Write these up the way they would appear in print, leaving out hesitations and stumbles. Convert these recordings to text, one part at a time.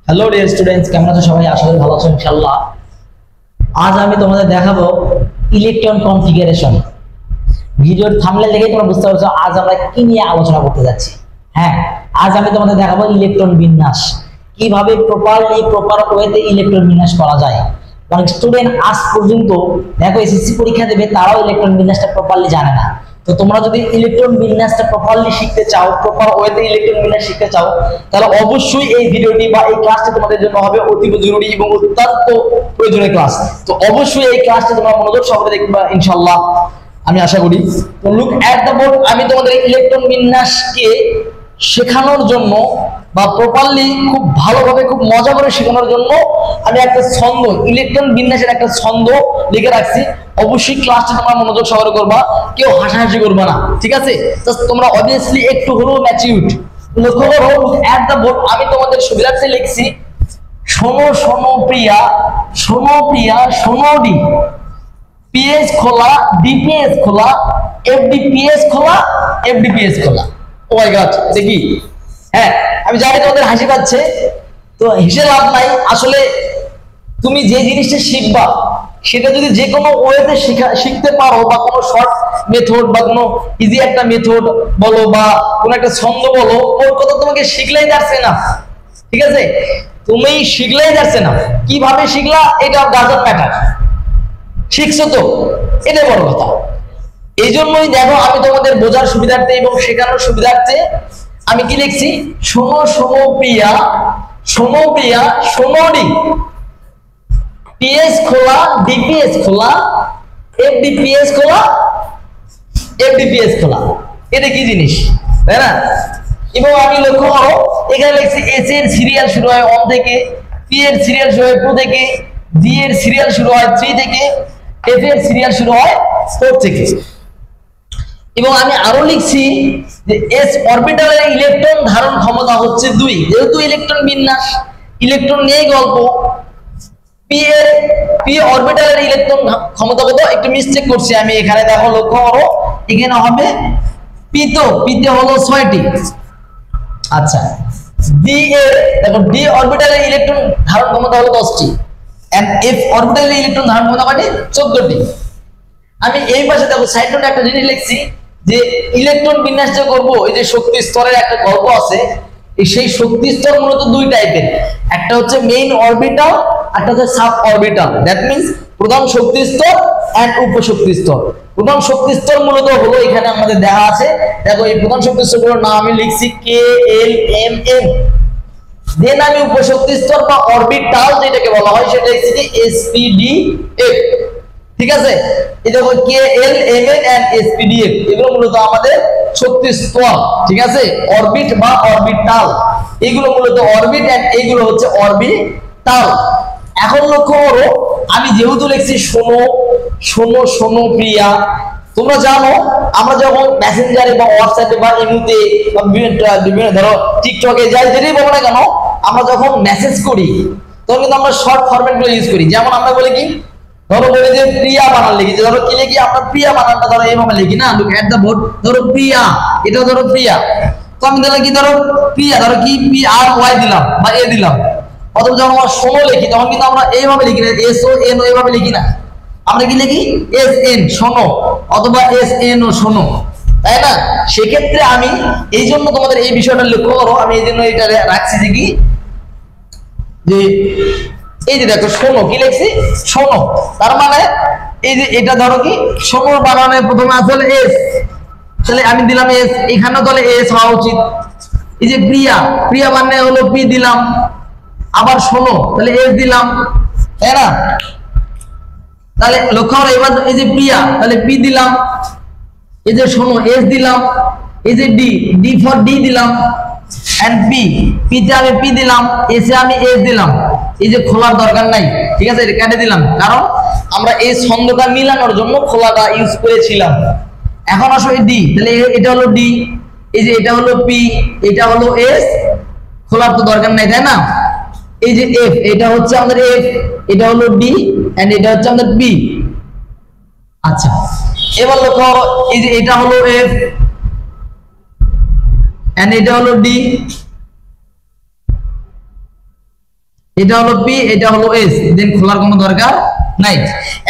Hello dear students, কেমন আছো সবাই? আশা করি ভালো আছো ইনশাআল্লাহ। আজ আমি তোমাদের দেখাবো ইলেকট্রন কনফিগারেশন। ভিডিওর থাম্বনেল দেখেই তোমরা বুঝতে পারছো আজ আমরা কি নিয়ে আলোচনা করতে যাচ্ছি। হ্যাঁ, আজ আমি তোমাদের দেখাবো ইলেকট্রন বিন্যাস, কিভাবে প্রপার ওয়েতে ইলেকট্রন বিন্যাস করা যায়। অনেক স্টুডেন্ট আজ পর্যন্ত দেখো এসএসসি পরীক্ষা দেবে, তারাও ইলেকট্রন বিন্যাসটা প্রপারলি জানে না। তো তোমরা যদি ইলেকট্রন বিন্যাসটা প্রপারলি শিখতে চাও, প্রপার ওয়েতে ইলেকট্রন বিন্যাস শিখতে চাও, তাহলে অবশ্যই এই ভিডিওটি বা এই ক্লাসটি তোমাদের জন্য হবে অতীব জরুরি এবং অত্যন্ত প্রয়োজনীয় ক্লাস। তো অবশ্যই এই ক্লাসটি তোমরা মনোযোগ সহকারে দেখবা ইনশাআল্লাহ, আমি আশা করি। তো লুক এট দ্য বোর্ড, আমি তোমাদের ইলেকট্রন বিন্যাসকে শেখানোর জন্য বা প্রপারলি খুব ভালোভাবে খুব মজা করে শেখানোর জন্য আমি একটা ছন্দ, ইলেকট্রন বিন্যাসের একটা ছন্দ লিখে রাখছি। অবশ্যই ক্লাসটা তোমরা মনোযোগ সহকারে করবা, কেউ হাসাহাসি করবা না, ঠিক আছে? তোমরা অবভিয়াসলি একটু হলেও ম্যাচিউরড। লক্ষ্য করো, এট দ্য বোর্ড আমি তোমাদের সুবিধার্থে লিখছি শোনো শোনো প্রিয়া, শোনো প্রিয়া, শোনো ডি, পিএস খোলা, ডিপিএস খোলা, এফডিপিএস খোলা, এফডিপিএস খোলা। ও মাই গড, দেখি। হ্যাঁ, আমি জানি তোমাদের হাসি পাচ্ছে, তো হেসে লাভ নাই। আসলে তুমি যে জিনিসটা শিখবা সেটা যদি যে কোনো ওয়েতে শিখতে পারো, বা কোনো শর্ট মেথড বা কোনো ইজি একটা মেথড বলো বা কোনো একটা ছন্দ বলো, ওর কথা তোমাকে শিখলেই যাচ্ছে না, ঠিক আছে? তুমি শিখলেই যাচ্ছে না, কিভাবে শিখলা এটা ডাজন্ট ম্যাটার, শিখছো তো, এটাই বড় কথা। এই জন্যই দেখো আমি তোমাদের বোঝার সুবিধার্থে এবং শেখানোর সুবিধার্থে আমি কি লিখছি, শোনো শোনো প্রিয়া, শোনো প্রিয়া, শোনো ডি, পিএস খোলা, ডিপিএস খোলা, এফডিপিএস খোলা, এফডিপিএস খোলা। এটা কি জিনিস, তাই না? এবং আমি লক্ষ্য করো এখানে লিখছি এস এর সিরিয়াল শুরু হয় 1 থেকে, পি এর সিরিয়াল শুরু হয় 2 থেকে, ডি এর সিরিয়াল শুরু হয় 3 থেকে, এফ এর সিরিয়াল শুরু হয় 4 থেকে। এবং আমি আরো লিখছি যে এস অরবিটালের ইলেকট্রন ধারণ ক্ষমতা হচ্ছে 2। যেহেতু ইলেকট্রন বিন্যাস, ইলেকট্রন নিয়ে গল্প, পি অরবিটালের ইলেকট্রন ক্ষমতা কত, একটু মিস্টেক করছি আমি এখানে, দেখো লক্ষ্য করো এখানে হবে পিতে হলো 6টি। আচ্ছা, ডি এর দেখো, ডি অরবিটালের ইলেকট্রন ধারণ ক্ষমতা হলো 10টি, এন্ড এফ অরবিটালের ইলেকট্রন ধারণ ক্ষমতা কয়টি, 14টি। আমি এই পাশে দেখো সাইড নোটে একটা জিনিস লিখছি যে ইলেকট্রন বিন্যাসটা করব, এই যে শক্তি স্তরের একটা গল্প আছে। সেই শক্তি স্তর মূলত 2 টাইপের, একটা হচ্ছে মেইন অরবিটাল, একটা হচ্ছে সাব অরবিটাল। দ্যাট মিন্স প্রধান শক্তি স্তর এন্ড উপশক্তি স্তর। প্রধান শক্তি স্তর মূলত হলো এখানে আমাদের দেখা আছে, দেখো এই প্রধান শক্তি স্তরগুলোর নাম আমি লিখছি কে এল এম এন। দেন আমি উপশক্তি স্তর বা অরবিটাল যেটাকে বলা হয় সেটা লিখছি যে এসপিডি এফ, ঠিক আছে? এই দেখো K L M N and SPDF, এগুলো মূলত আমাদের শক্তি স্তর, ঠিক আছে? অরবিট বা অরবিটাল, এগুলো মূলত অরবিট এন্ড এগুলো হচ্ছে অরবিটাল। এখন লক্ষ্য করো আমি যেহেতু লিখছি শোনো শোনো শোনো প্রিয়া, তোমরা জানো আমরা যখন মেসেঞ্জারে বা হোয়াটসঅ্যাপে বা ইমুতে বা বিভিন্ন ধরো টিকটকে যাই, যেটাই বলো না কেন, আমরা যখন মেসেজ করি তখন কিন্তু আমরা শর্ট ফরম্যাট গুলো ইউজ করি। যেমন আমরা বলি কি, ধরো বলি যে প্রিয়া বানান লিখি, ধরো কি লিখি আমরা, প্রিয়া বানানটা ধরো এইভাবে লিখি না, লুক এট দ্য বোর্ড, ধরো প্রিয়া, এটা ধরো প্রিয়া, তো আমি দিলাম কি, ধরো প্রিয়া, ধরো কি পি আর ওয়াই দিলাম বা এ দিলাম। অথবা যখন আমরা শোনো লিখি তখন কিন্তু আমরা এইভাবে লিখি না, এস ও এন ও এইভাবে লিখি না, আমরা কি লিখি এস এন শোনো, অথবা এস এন ও শোনো, তাই না? সেক্ষেত্রে আমি এই জন্য তোমাদের এই বিষয়টা লক্ষ্য করো, আমি এই জন্য এটা রাখছি যে কি, যে এই যে দেখো শোনো কি লিখছি, শোনো, তার মানে এই যে এটা ধরো কি শোনো বানানে প্রথমে আসলে এস, তাহলে আমি দিলাম এস, এখানেও তাহলে এস হওয়া উচিত। এই যে প্রিয়া, প্রিয়া মানে হলো পি দিলাম, আবার শোনো তাহলে এস দিলাম, তাই না? তাহলে লক্ষ্য করো এবার এই যে প্রিয়া তাহলে পি দিলাম, এই যে শোনো এস দিলাম, এই যে ডি, ডি ফর ডি দিলাম, এন্ড পি, পিতে আমি পি দিলাম, এসে আমি এস দিলাম। এই যে খোলার দরকার নাই, ঠিক আছে, এটা কেটে দিলাম, কারণ আমরা এই ছন্দটা মিলানোর জন্য খোলাটা ইউজ করেছিলাম। এখন আসো এই ডি, তাহলে এটা হলো ডি, এই যে এটা হলো পি, এটা হলো এস, খোলার তো দরকার নাই, তাই না? এই যে এফ, এটা হচ্ছে আমাদের এফ, এটা হলো ডি এন্ড এটা হচ্ছে আমাদের পি। আচ্ছা, এবার লক্ষ্য করো এই যে এটা হলো এফ এন্ড এটা হলো ডি, এটা হলো পি, এটা হলো এস, দেন খোলার কোনো দরকার নাই।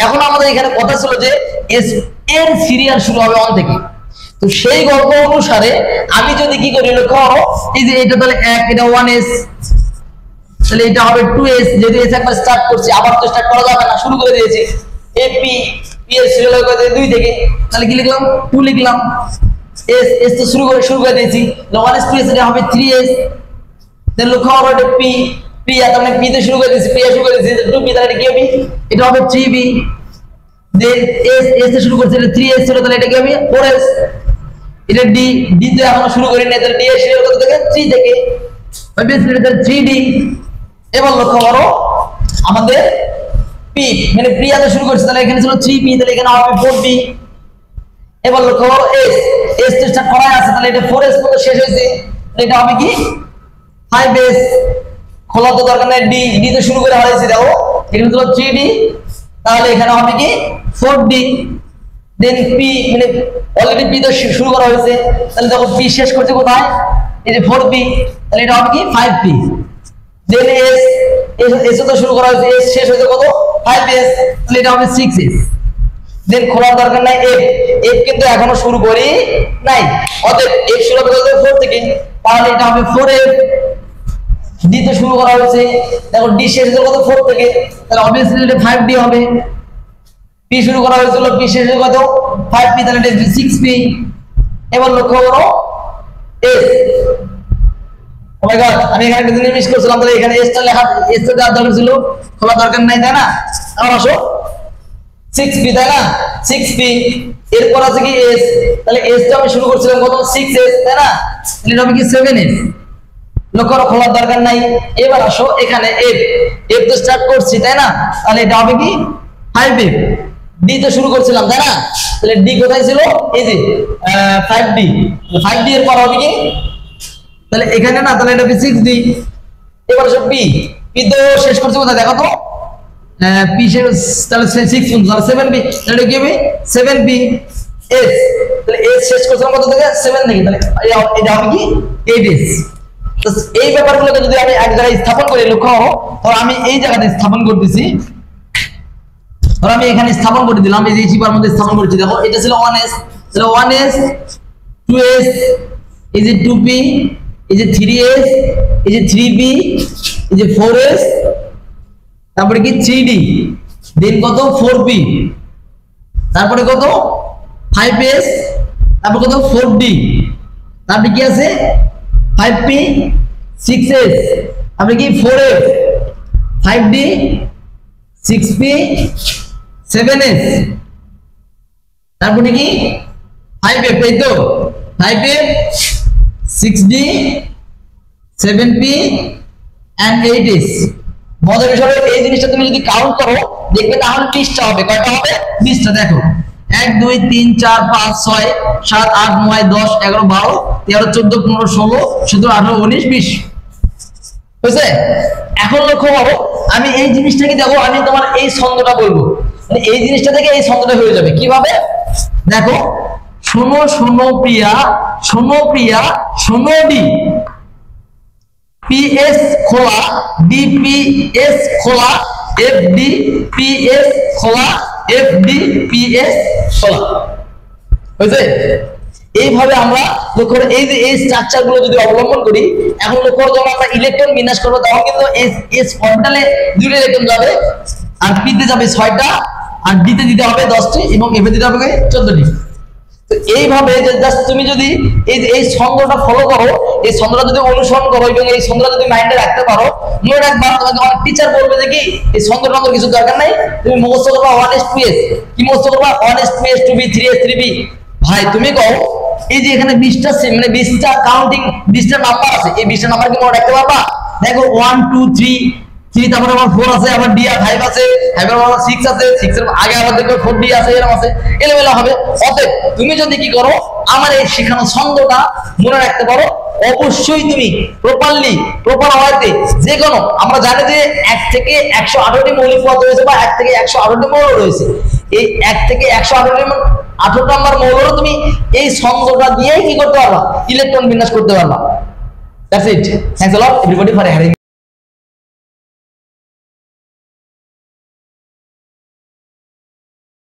এখন আমাদের এখানে কথা ছিল যে এস এর সিরিয়াল শুরু হবে 1 থেকে। তো সেই গল্প অনুসারে আমি যদি কি করি, লক্ষ্য করো, এই যে এটা তাহলে 1, এটা 1s, তাহলে এটা হবে 2s। যেহেতু এস একবার স্টার্ট করছি, আবার তো স্টার্ট করা যাবে না, শুরু করে দিয়েছি। এ পি, পি এর সিরিয়াল হবে 2 থেকে, তাহলে কি লিখলাম, 2 লিখলাম। এস, এস তো শুরু করে দিয়েছি, 1s 2s, এটা হবে 3s। দেন লক্ষ্য করো, এটা পি, পি আর মানে পি তে শুরু করে দিয়েছি, পি এ শুরু করে দিয়েছি, 2p, তাহলে এটা কি হবে, এটা হবে 3b। দেন এস, এস তে শুরু করছি, এটা 3s ছিল, তাহলে এটা কি হবে 4s। এটা ডি, ডি তে এখনো শুরু করিনি, তাহলে ডি এর সিরিয়াল কত থেকে, 3 থেকে, হবে এটা 3d। এবার লক্ষ্য করো আমাদের পি মানে প্রিয়াতে শুরু করছে, তাহলে এখানে ছিল 3p, তাহলে এখানে হবে 4b। এবার লক্ষ্য করো এস, এস তো স্টার্ট করা আছে, তাহলে এটা 4s পর্যন্ত শেষ হয়েছে, তাহলে এটা হবে কি 5s। খোলা তো দরকার নাই, ডি, ডি তো শুরু করে হয়েছে, দেখো এখানে ছিল 3d, তাহলে এখানে হবে কি 4d। দেন পি মানে অলরেডি পি তো শুরু করা হয়েছে, তাহলে দেখো পি শেষ করছে কোথায়, এই যে 4p, তাহলে এটা হবে কি 5p। দেন এস, এস তো শুরু করা হয়েছে, এস শেষ হয়েছে কত, 5s, তাহলে এটা হবে 6s। দেন খোলার দরকার নাই এফ, এফ কিন্তু এখনো শুরু করি নাই, অতএব এফ শুরু হবে 4 থেকে, তাহলে এটা হবে 4f। ডি তো শুরু করা হয়েছে, দেখো ডি শেষ হয়েছে কত, 4 থেকে, তাহলে অবভিয়াসলি এটা 5d হবে। পি শুরু করা হয়েছিল, পি শেষ হয়েছে কত, 5p, তাহলে এটা 6p। এবার লক্ষ্য করো এস, ও মাই গড, আমি এখানে একটা জিনিস মিস করছিলাম, তাহলে এখানে এসটা লেখা, এসটা দেওয়ার দরকার ছিল, খোলা দরকার নাই, তাই না? আবার আসো 6p, তাই না, 6p। এরপর আছে কি এস, তাহলে এসটা আমি শুরু করছিলাম কত, 6s, তাই না, তাহলে এটা হবে কি 7s। লক্ষ্য করো খোলার দরকার নাই। এবার আসো এখানে এফ, এফ তো স্টার্ট করছি, তাই না, তাহলে এটা হবে কি 5f। ডি তো শুরু করছিলাম, তাই না, তাহলে ডি কোথায় ছিল, এই যে 5d, 5d এর পর হবে কি, তাহলে এখানে না, তাহলে এটা হবে 6d। এবার আসো পি, পি তো শেষ করছে কোথায়, দেখো তো পি শেষ, তাহলে 6 তাহলে 7b, তাহলে কি হবে 7b। এস, তাহলে এস শেষ করছিলাম কত থেকে, 7 থেকে, তাহলে এটা হবে কি 8s। তো এই ব্যাপারগুলোকে যদি আমি এক জায়গায় স্থাপন করি, লক্ষ্য করো, তাহলে আমি এই জায়গাতে স্থাপন করতেছি, ধর আমি এখানে স্থাপন করে দিলাম, এই যে চিপার মধ্যে স্থাপন করছি, দেখো এটা ছিল 1s, তাহলে 1s, 2s, এই যে 2p, এই যে 3s, এই যে 3b, এই যে 4s, তারপরে কি 3d, দেন কত 4p, তারপরে কত 5s, তারপর কত 4d, তারপরে কি আছে 5p, 6s, তারপরে কি 4f, 5d, 6p, 7s, তারপরে কি 5f, এই তো 5f, 6d, 7p and 8s। মজার বিষয় এই জিনিসটা তুমি যদি কাউন্ট করো দেখবে তাহলে 20টা হবে। কয়টা হবে? 20টা। দেখো 1 2 3 4 5 6 7 8 9 10 11 12 13 14 15 16 17 18 19 20 হয়েছে। এখন লক্ষ্য করো, আমি এই জিনিসটাকে দেখো, আমি তোমার এই ছন্দটা বলবো, মানে এই জিনিসটা থেকে এই ছন্দটা হয়ে যাবে কিভাবে। দেখো, শোনো শোনো প্রিয়া, শোনো প্রিয়া, শোনো ডি, পিএস খোলা, ডিপিএস খোলা, এফডি পিএস খোলা, এফডি পিএস খোলা। হয়েছে? এইভাবে আমরা লক্ষ্য করে এই যে এই স্ট্রাকচার গুলো যদি অবলম্বন করি, এখন লক্ষ্য করে যখন আমরা ইলেকট্রন বিন্যাস করবো তখন কিন্তু এস অরবিটালে 2টা ইলেকট্রন যাবে, আর পি তে যাবে 6টা, আর ডি তে দিতে হবে 10টি, এবং এফ এ দিতে হবে 14টি। তো এইভাবে যে জাস্ট তুমি যদি এই ছন্দটা ফলো করো, এই ছন্দটা যদি অনুসরণ করো এবং এই ছন্দটা যদি মাইন্ডে রাখতে পারো, মনে রাখবা তোমাকে অনেক টিচার বলবে যে কি এই ছন্দটা আমাদের কিছু দরকার নাই, তুমি মুখস্থ করবা 1s 2s, কি মুখস্থ করবা 1s 2s 2b 3s 3b। ভাই তুমি কও এই যে এখানে 20টা মানে 20টা কাউন্টিং 20টা নাম্বার আছে, এই 20টা নাম্বার কি মনে রাখতে পারবা? দেখো 1 2 3, তারপরে আবার 4 আছে, আবার ডি আর 5 আছে, 5 এর আবার 6 আছে, 6 এর আগে আবার দেখো 4d আছে, এরকম আছে, এলোমেলো হবে। অতএব তুমি যদি কি করো, আমার এই শেখানো ছন্দটা মনে রাখতে পারো, অবশ্যই তুমি প্রপার ওয়েতে যে কোনো, আমরা জানি যে 1 থেকে 118টি মৌলিক পদার্থ রয়েছে বা 1 থেকে 118টি মৌল রয়েছে, এই 1 থেকে 118টি 18 নম্বর মৌলও তুমি এই ছন্দটা দিয়েই কি করতে পারবা, ইলেকট্রন বিন্যাস করতে পারবা। That's it. Thanks a lot everybody for hearing.